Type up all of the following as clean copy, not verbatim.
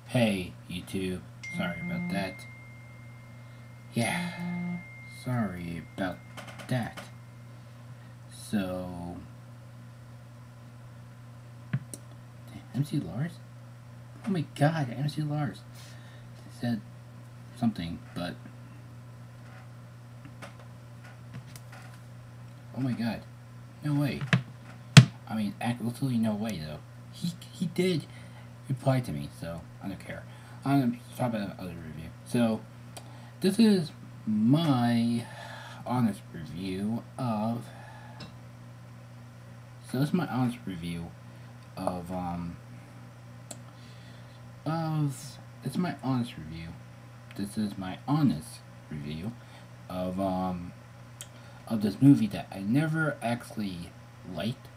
Hey, YouTube. Sorry about that. Yeah, sorry about that. So, MC Lars? Oh my god, MC Lars said something, but oh my god, no way. I mean, absolutely no way though. He did reply to me, so I don't care. I'm gonna talk about another review. So, this is my honest review of. So this is my honest review of it's my honest review. This is my honest review of this movie that I never actually liked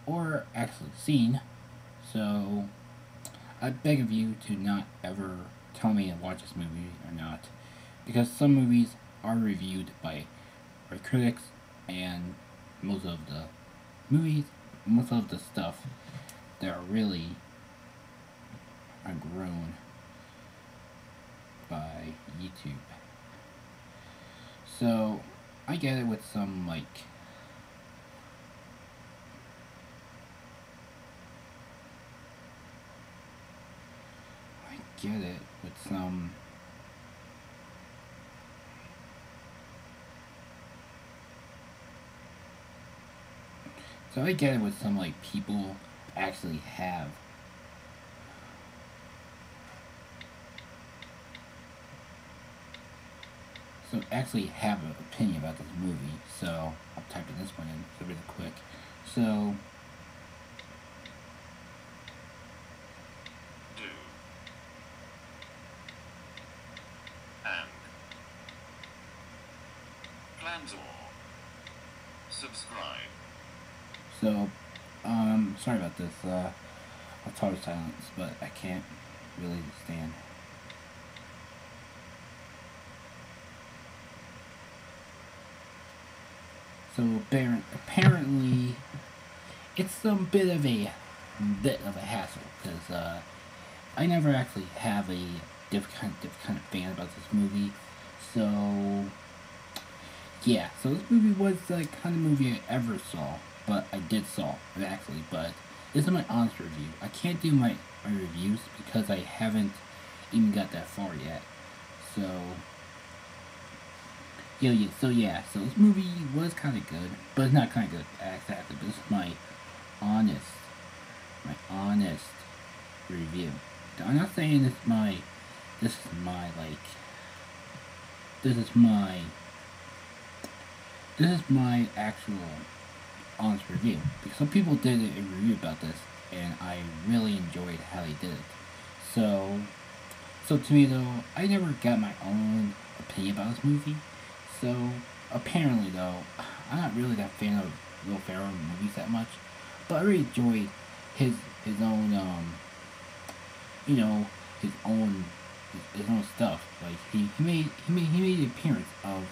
or actually seen. So I beg of you to not ever tell me to watch this movie or not, because some movies are reviewed by critics, and most of the movies, most of the stuff that are really are grown by YouTube. So I get it with some I get it with some so I get it with some people actually have an opinion about this movie. So I'm typing this one in really quick. So Do and plans or subscribe. So sorry about this. I'll total silence, but I can't really stand. So apparently, it's a bit of a hassle because I never actually have a different kind of fan about this movie. So yeah, so this movie was the kind of movie I ever saw, but I did saw it actually. But this is my honest review. I can't do my reviews because I haven't even got that far yet. So so this movie was kind of good, but it's not kind of good exactly. But this is honest, my honest review. I'm not saying this is my this is my, this is my actual honest review, because some people did a review about this, and I really enjoyed how they did it. So, to me though, I never got my own opinion about this movie. So apparently though, I'm not really that fan of Will Ferrell movies that much, but I really enjoyed his own you know his own his own stuff. Like he made the appearance of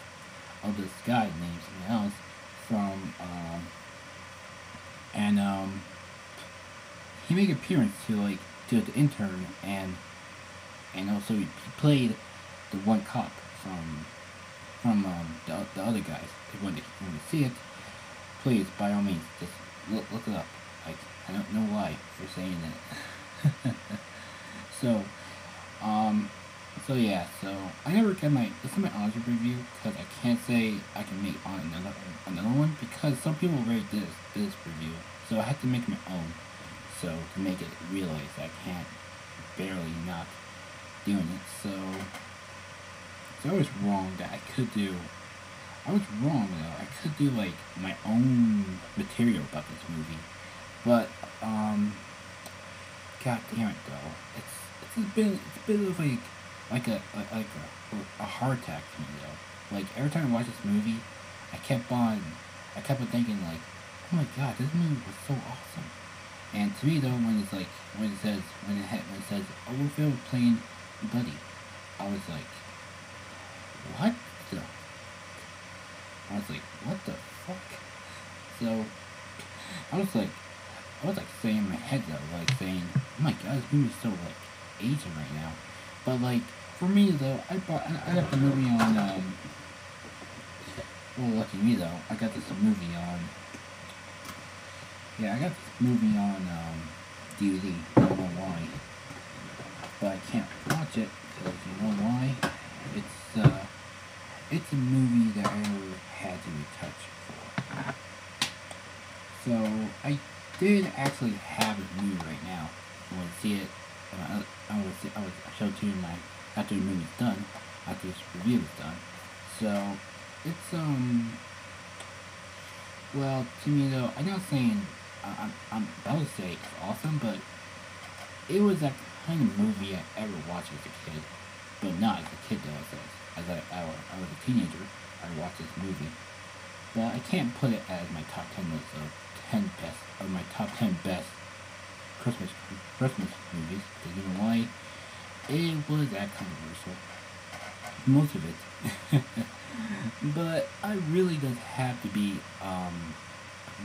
this guy named something else from and he made an appearance to the intern, and also he played the one cop from the other guys. If you want to see it, please by all means just look it up. Like, I don't know why for saying it. so um yeah, so I never get this is my honest review, because I can't say I can make on another one, because some people already did this review, so I had to make my own. So to make it realize I can't barely not doing it. So I was wrong that I could do. I was wrong though. I could do my own material about this movie, but god damn it though, it's been of a heart attack to me though. Like every time I watch this movie, I kept on thinking oh my god, this movie was so awesome. And to me though, when it says Overfield playing Buddy, I was like, what the? I was like, what the fuck? So I was like saying in my head though, saying, oh my god, this movie's so Asian right now. But like for me though, I got the movie on well, lucky me though, I got this movie on. Yeah, I got this movie on DVD. I don't know why, but I can't watch it because you know why? It's a movie that I never had to retouch for. So I did actually have a movie right now. I want to see it. I would show it to you after the movie's done, after this review is done. So it's well, to me though, I'm not saying I'm about to say it's awesome, but it was that kind of movie I ever watched as a kid, but not as a kid though. As I was a teenager, I watched this movie, but I can't put it as my top 10 list of 10 best or my top 10 best Christmas movies because you know why? It was that controversial, most of it. But I really does have to be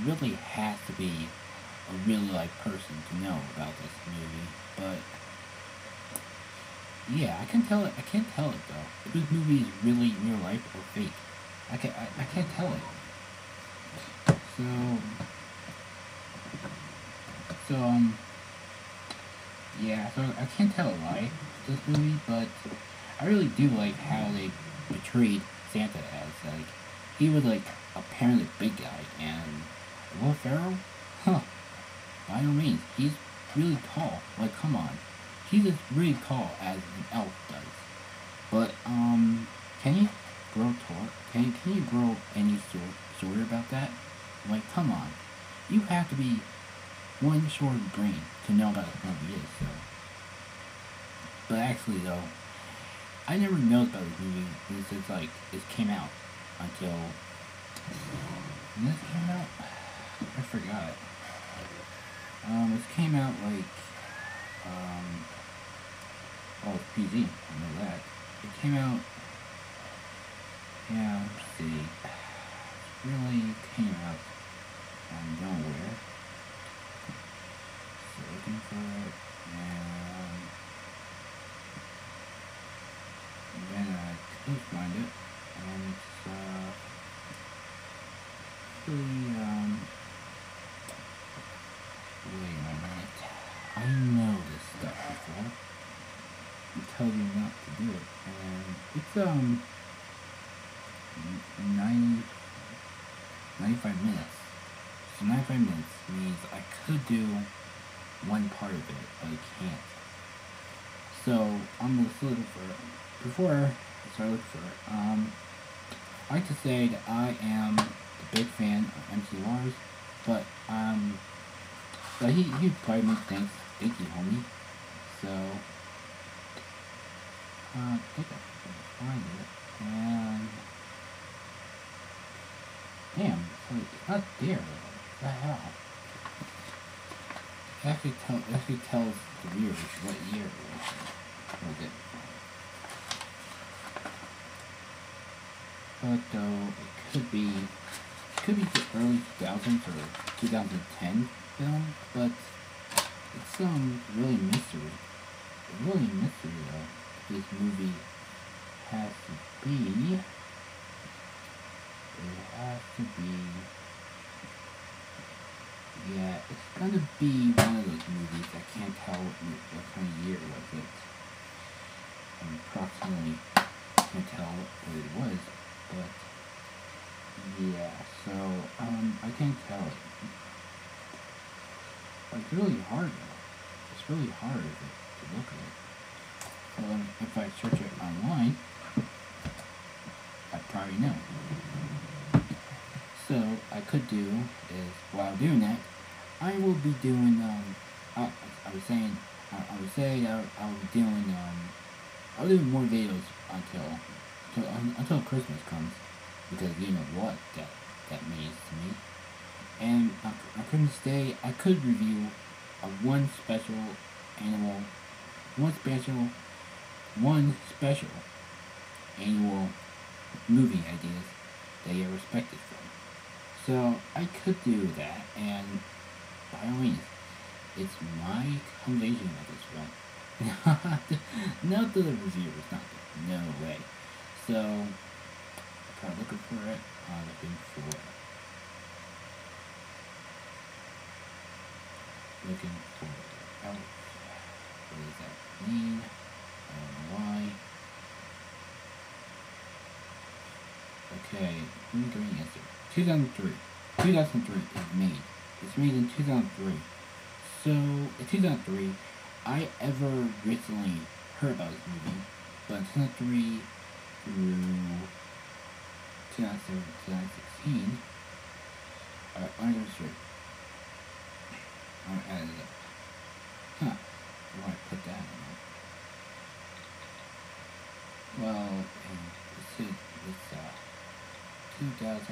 really has to be a real life person to know about this movie. But yeah, I can't tell it though. If this movie is really real life or fake. I can't tell it. So yeah, so I can't tell why this movie, but I really do like how they portrayed Santa as like he was like apparently a big guy and Will Ferrell? Huh. By no means. He's really tall. Like come on. He's as really tall as an elf does. But can he grow tall? Can you grow any shorter about that? Like come on. You have to be one short of brain to know about what movie is, so. But actually though, I never know about this movie since like it came out until when this came out? I forgot. This came out like oh, it's PG, I know that. It came out, yeah, let's see. It really came out nowhere. So looking for it, and then I could find it, and it's really, wait a minute. I know this stuff before. I tell you not to do it, and it's 95 minutes. So 95 minutes means I could do one part of it, but I can't. So I'm just looking for it. Before I start looking for it, I like to say that I am a big fan of MC Lars, but he probably makes thank you, homie. So I think I can find it, and damn, it's not there. What the hell? It actually tells the viewers what year it was it. But though it could be the early 2000s or 2010 film, but it's really mystery. It's really mystery though. This movie has to be. It has to be. Yeah, it's gonna be one of those movies I can't tell what kind of year was it. Approximately can't tell what it was, but yeah, so I can't tell it. It's really hard though. It's really hard to look at it. So if I search it online, I probably know. So I could do is while doing that, I will be doing I was saying I would say I'll be doing I'll do more videos until Christmas comes, because you know what that means to me. And on Christmas Day I could review one special annual movie ideas that you're respected from. So I could do that, and by all means, it's my recommendation of this film. Not the reviewers, not the, no way. So, I'm probably looking for it. Looking for out. What does that mean? I don't know why. Okay, let me go and answer. 2003. 2003 is made. It's made in 2003. So, in 2003, I ever recently heard about this movie, but in 2003 through 2007, 2016, alright, I'm going to straight. I'm going to add it up. Huh. Why I put that in there? Well, it's 2016 plus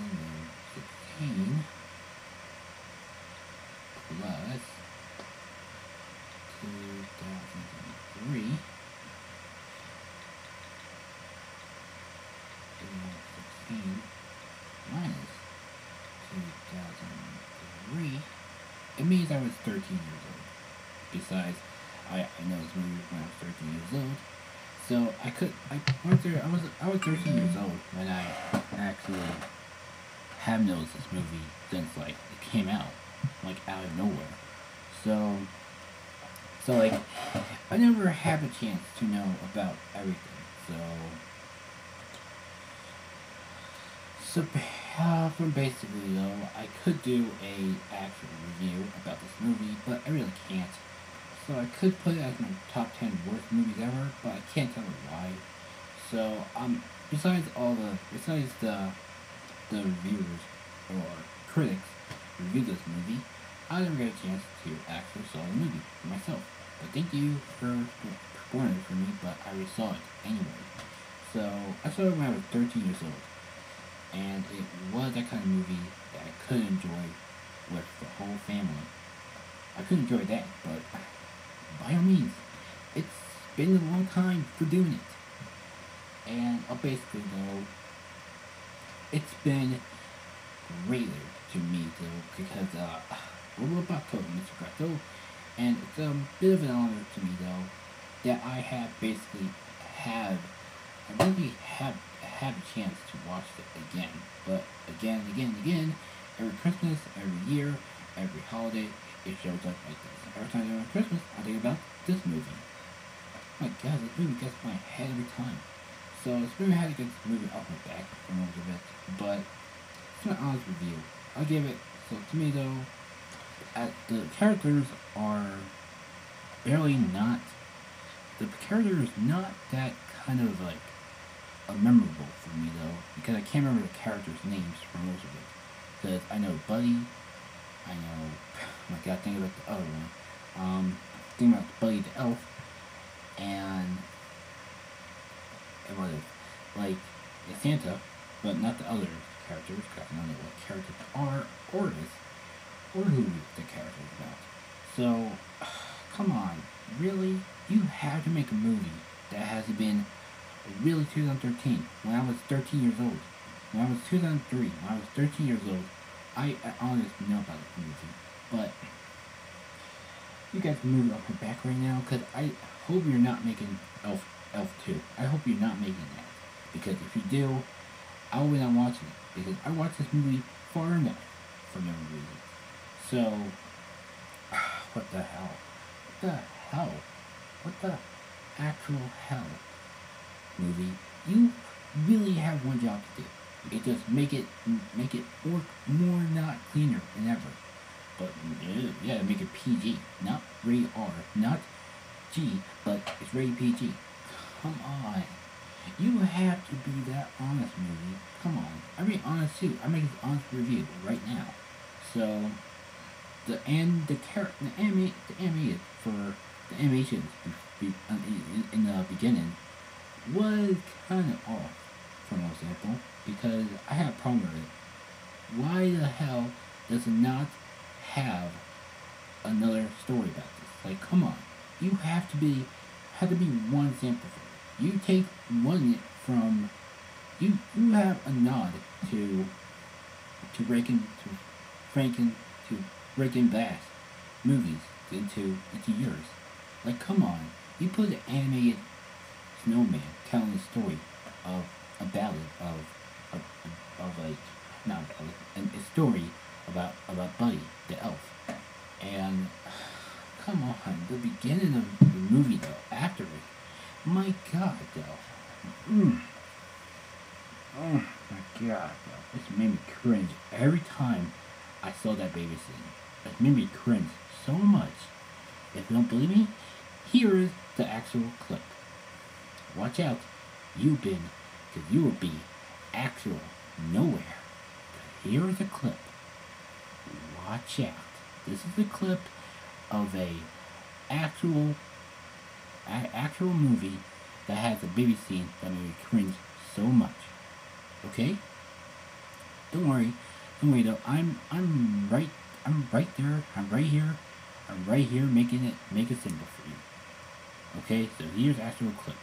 2003 2016 minus 2003, it means I was 13 years old. Besides, I know this movie when I was 13 years old. So I was 13 years old when I actually have noticed this movie since like it came out, like out of nowhere. So like I never had a chance to know about everything. From basically though, I could do a actual review about this movie, but I really can't. So I could put it as my top 10 worst movies ever, but I can't tell you why. So besides the reviewers or critics review this movie, I never got a chance to actually saw the movie for myself. But thank you for spoiling it for me, but I already saw it anyway. So I saw it when I was 13 years old. And it was that kind of movie that I could enjoy with the whole family. I could enjoy that, but by all means, it's been a long time for doing it. And basically though, it's been greater to me though, because we're about to Mr. Greco, and it's a bit of an honor to me though, that I have basically I really have a chance to watch it again. But again and again and again, every Christmas, every year, every holiday, it shows up like this. Every time I go Christmas, I think about this movie. My God, this movie gets my head every time. So it's really hard to get this movie off my back for most of it. But it's my honest review. I'll give it, so to me though, the characters are barely not, the character is not that kind of like memorable for me though, because I can't remember the characters' names for most of it. Because I know Buddy, I know, oh my God, think about the other one. Think about Buddy the Elf, and what is, like, the Santa, but not the other characters, because I don't know what characters are, or who the character is about. So, come on, really? You have to make a movie that has been really 2013, when I was 13 years old. When I was 2003, when I was 13 years old, I honestly know about this movie. But you guys can move it off my back right now, because I hope you're not making Elf 2. I hope you're not making that. Because if you do, I will not watching it. Because I watched this movie far enough for no reason. So, what the hell? What the hell? What the actual hell? Movie, you really have one job to do. It just make it work more, not cleaner than ever. But yeah, make it PG, not rated R, not G, but it's rated PG. Come on, you have to be that honest, movie. Come on, I'm being honest too. I'm making an honest review right now. So the animation for the animation in the beginning was kind of off, for example, because I have a problem with it. Why the hell does it not have another story about this? Like, come on, you have to be one sample for it. You take one from you have a nod to Breaking Bad movies into yours. Like, come on, You put an animated snowman telling a story of a ballad of like not a ballad, a story about Buddy the elf. And come on, the beginning of the movie though, after it, my God though, oh my God though, it made me cringe every time I saw that baby scene. It made me cringe so much. If you don't believe me, here is the actual clip. Watch out, you bin, because you will be actual nowhere. Here is a clip. Watch out. This is a clip of a actual movie that has a baby scene that made me cringe so much. Okay? Don't worry though. I'm right there. I'm right here making it simple for you. Okay? So here's the actual clip.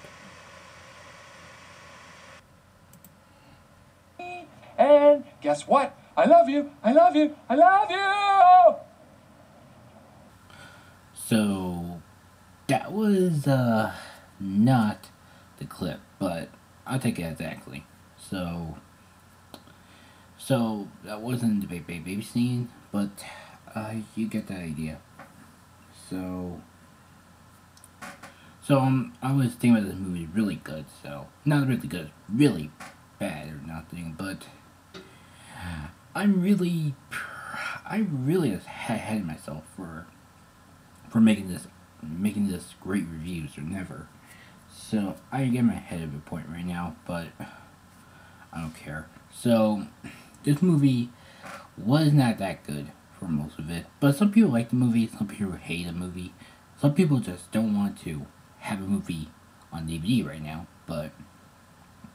And guess what? I love you. I love you. I love you. So that was not the clip, but I'll take it exactly. So that wasn't the baby scene, but you get the idea. So I was thinking about this movie really good. So not really good, really bad or nothing, but I really had myself for making this great reviews or never. So I get my head of a point right now, but I don't care. So this movie was not that good for most of it, but some people like the movie, some people hate the movie, some people just don't want to have a movie on DVD right now. But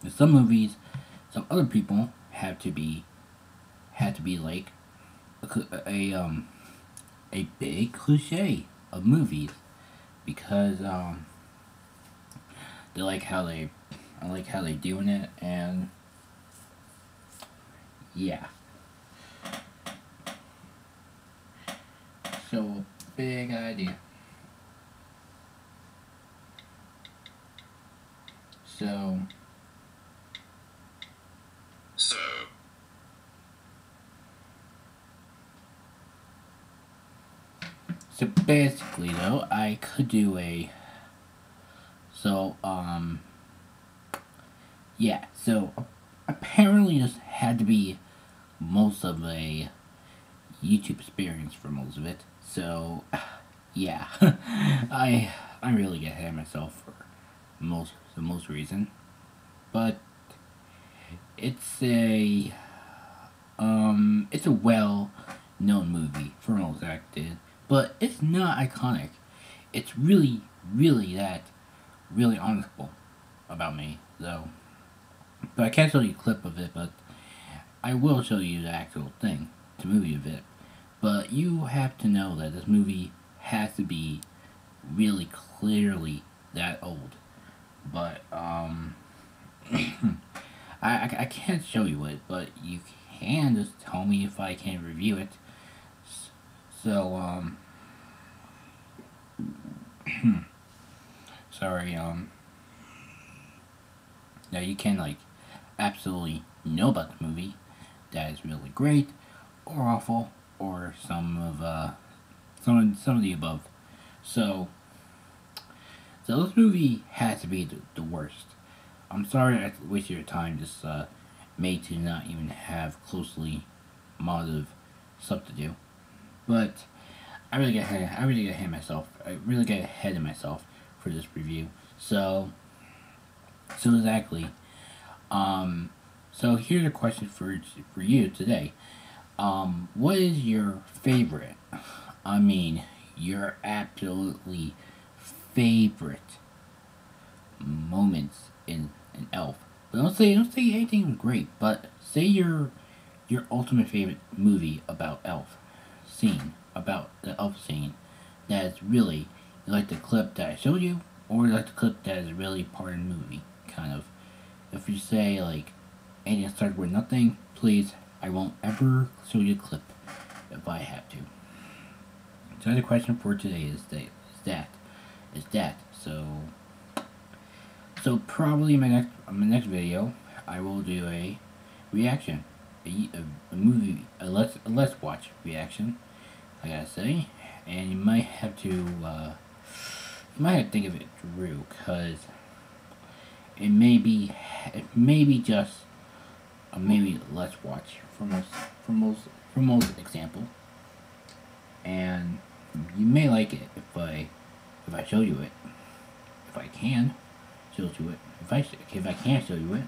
some movies, some other people had to be like a big cliche of movies, because I like how they doing it, and yeah. So big idea. So basically though, I could do a yeah, so apparently this had to be most of a YouTube experience for most of it. So yeah. I really get ahead of myself for the most reason. But it's a well known movie for most acted, but it's not iconic. It's really honorable about me, though. But I can't show you a clip of it, but I will show you the actual thing, the movie of it. But you have to know that this movie has to be really clearly that old. But I can't show you it, but you can just tell me if I can review it. So sorry, now you can like absolutely know about the movie that is really great or awful or some of the above. So this movie has to be the worst. I'm sorry I wasted your time just made to not even have closely modded stuff to do. But I really get ahead of myself. I really get ahead of myself for this review. So exactly. So here's a question for you today. What is your favorite? I mean, your absolutely favorite moments in Elf. But don't say anything was great. But say your ultimate favorite movie about Elf scene, about the Elf scene. That is really, you like the clip that I showed you, or you like the clip that is really part of the movie, kind of. If you say like anything that starts with nothing, please, I won't ever show you a clip if I have to. So the question for today is is that. So probably in my next video, I will do a reaction, a movie, a let's watch reaction. I gotta say, and you might have to think of it through, cause it may be just maybe let's watch from most example, and you may like it if I show you it, if I can show you it. If I can't show you it,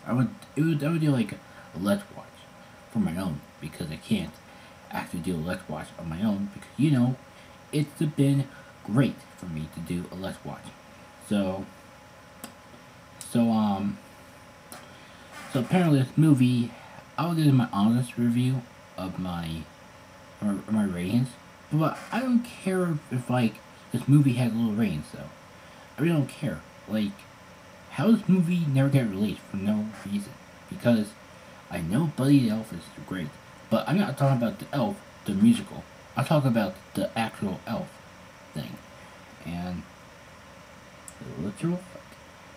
I would do like a let's watch for my own, because I can't actually do a let's watch on my own, because it's been great for me to do a let's watch. So apparently this movie, I'll give my honest review of my ratings, but I don't care if like this movie has little ratings though. I really don't care. Like, how does this movie never get released for no reason? Because I know Buddy the Elf is great, but I'm not talking about the Elf, the musical. I'm talking about the actual Elf thing. And the literal fuck.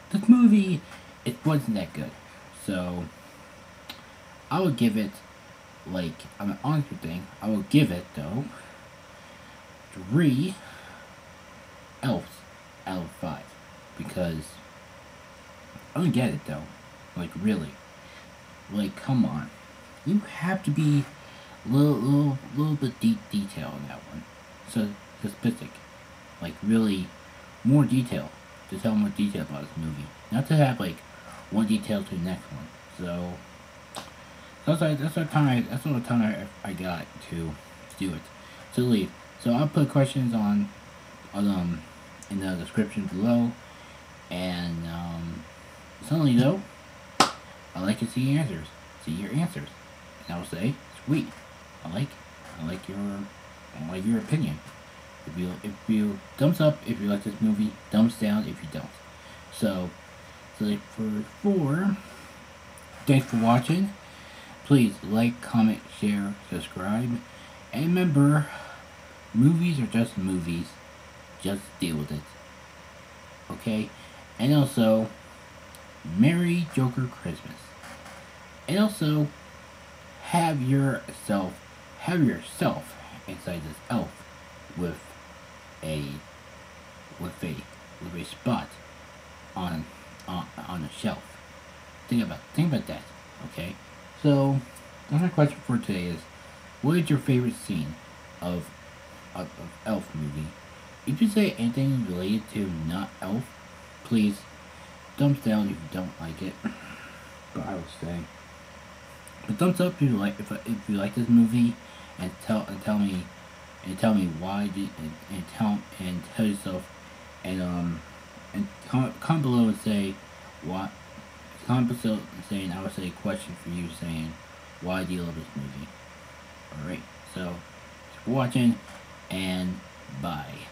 This movie, it wasn't that good. So I would give it, like, I'm an honest thing, I will give it though 3 elves out of 5, because I don't get it though. Like, really, like, come on, you have to be a little bit detail in that one. So specific, like, really more detail, to tell more detail about this movie, not to have like one detail to the next one. So that's what time I got to do it, to leave. So I'll put questions on in the description below, and suddenly though, I like to see your answers, and I will say, sweet, I like your opinion. If you thumbs up if you like this movie, thumbs down if you don't. So like for thanks for watching. Please like, comment, share, subscribe, and remember, movies are just movies. Just deal with it. Okay? And also, Merry Joker Christmas. And also, have yourself inside this elf with a spot on a shelf. Think about that. Okay? So, my question for today is, what is your favorite scene of Elf movie? If you say anything related to not Elf, please thumbs down if you don't like it. But I would say, but thumbs up if you like this movie, and tell me why and tell yourself, and comment below and say what. Comment below saying, I would say a question for you saying, why do you love this movie? Alright, so thanks for watching, and bye.